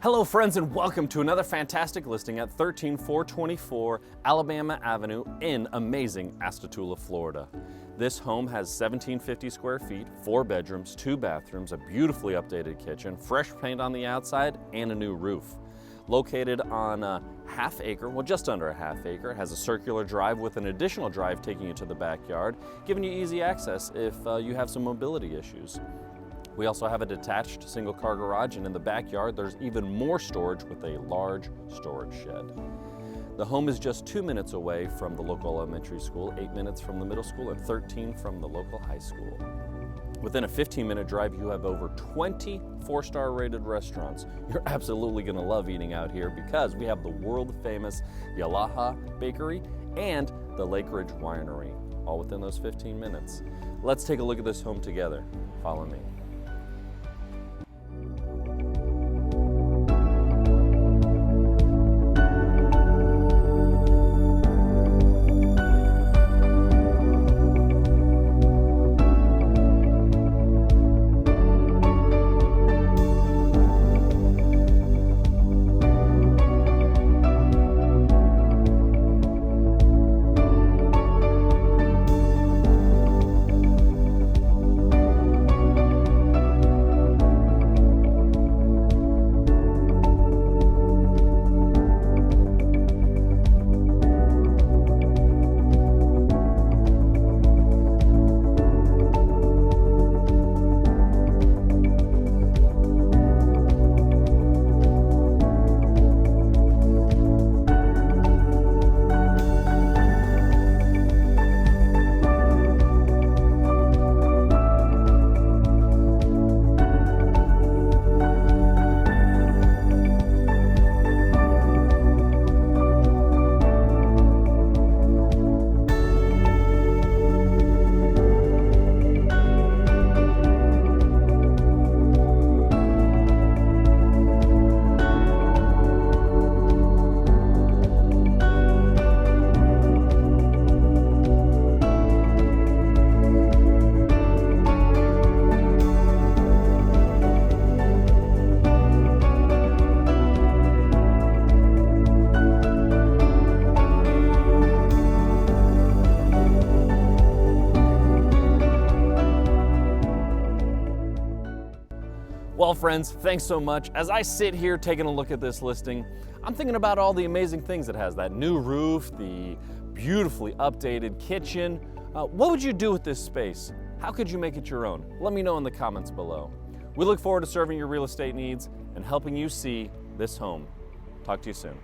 Hello friends, and welcome to another fantastic listing at 13424 Alabama Avenue in amazing Astatula, Florida. This home has 1,750 square feet, 4 bedrooms, 2 bathrooms, a beautifully updated kitchen, fresh paint on the outside, and a new roof. Located on a half acre, well just under a half acre, has a circular drive with an additional drive taking you to the backyard, giving you easy access if you have some mobility issues. We also have a detached single car garage, and in the backyard there's even more storage with a large storage shed. The home is just 2 minutes away from the local elementary school, 8 minutes from the middle school, and 13 from the local high school. Within a 15-minute drive, you have over 20 4-star rated restaurants. You're absolutely gonna love eating out here because we have the world famous Yalaha Bakery and the Lake Ridge Winery, all within those 15 minutes. Let's take a look at this home together. Follow me. Well friends, thanks so much. As I sit here taking a look at this listing, I'm thinking about all the amazing things it has. That new roof, the beautifully updated kitchen. What would you do with this space? How could you make it your own? Let me know in the comments below. We look forward to serving your real estate needs and helping you see this home. Talk to you soon.